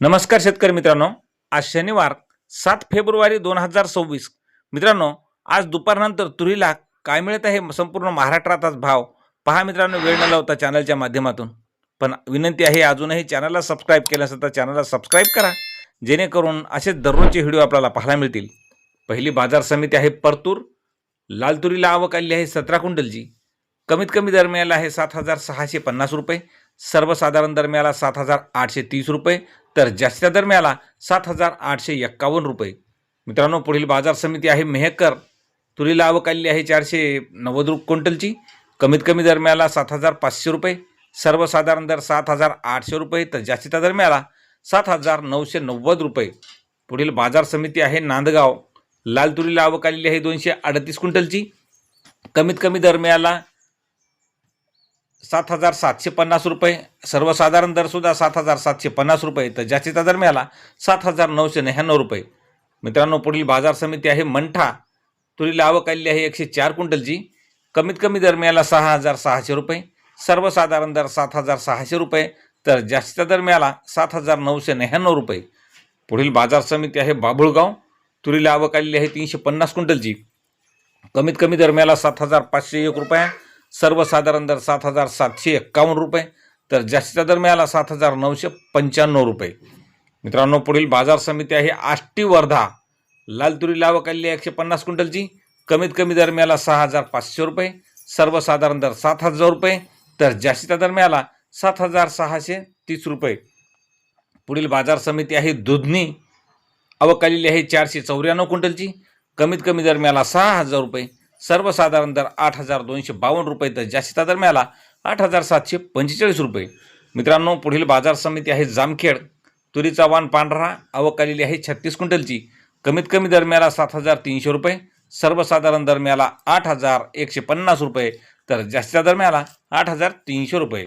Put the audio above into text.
नमस्कार शेतकरी मित्रांनो, आज शनिवार 7 फेब्रुवारी 2026. मित्रांनो, आज दुपारनंतर तुरीला काय मिळत आहे संपूर्ण महाराष्ट्रातच भाव पहा. मित्रांनो, वेळ न लावता चॅनलच्या माध्यमातून पण विनंती आहे, अजूनही चॅनलला सबस्क्राईब केलं असेल तर चॅनलला सबस्क्राईब करा, जेणेकरून असेच दररोजचे व्हिडिओ आपल्याला पाहायला मिळतील. पहिली बाजार समिती आहे परतूर. लाल तुरीला आवक आली आहे 17 क्विंटलची. कमीत कमी दर मिळाला आहे 7,650 रुपये. सर्वसाधारण दर मिळाला 7,830 रुपये, तर जास्तीचा दर मिळाला 7,851 रुपये. मित्रांनो, पुढील बाजार समिती आहे मेहकर. तुरीला आवक आलेली आहे 490 क्विंटलची. कमीत कमी दर मिळाला 7,500 रुपये. सर्वसाधारण दर 7,800 रुपये, तर जास्तीचा दर मिळाला 7,990 रुपये. पुढील बाजार समिती आहे नांदगाव. लाल तुरीला आवक आलेली आहे 238 क्विंटलची. कमीत कमी दर मिळाला 7,750 रुपये. सर्वसाधारण दरसुद्धा 7,750 रुपये, तर जास्तीचा दर मिळाला 7,999 रुपये. मित्रांनो, पुढील बाजार समिती आहे मंठा. तुरीला आवक आलेली आहे 104 क्विंटलची. कमीत कमी दर मिळाला 6,600 रुपये. सर्वसाधारण दर 7,600 रुपये, तर जास्तीचा दर मिळाला 7,999 रुपये. पुढील बाजार समिती आहे बाभुळगाव. तुरीला आवक आलेली आहे 350 क्विंटलची. कमीत कमी दर मिळाला 7,501 रुपये. सर्वसाधारण दर 7,751 रुपये, तर जास्तीचा दर मिळाला 7,995 रुपये. मित्रांनो, पुढील बाजार समिती आहे आष्टी वर्धा. लाल तुरीला आवक आलेली आहे 150 क्विंटलची. कमीत कमी दर मिळाला 6,500 रुपये. सर्वसाधारण दर 7,000 रुपये, तर जास्तीचा दर मिळाला 7,630 रुपये. पुढील बाजार समिती आहे दुधनी. आवक आलेली आहे 494 क्विंटलची. कमीत कमी दर मिळाला 6,000 रुपये. सर्वसाधारण दर 8,252 रुपये, तर जास्तीचा दर मिळाला 8,745 रुपये. मित्रांनो, पुढील बाजार समिती आहे जामखेड. तुरीचा वाण पांढरा. आवक आलेली आहे 36 क्विंटलची. कमीत कमी दर मिळाला 7,300 रुपये. सर्वसाधारण दर मिळाला 8,150 रुपये, तर जास्तीचा दर मिळाला 8,300 रुपये.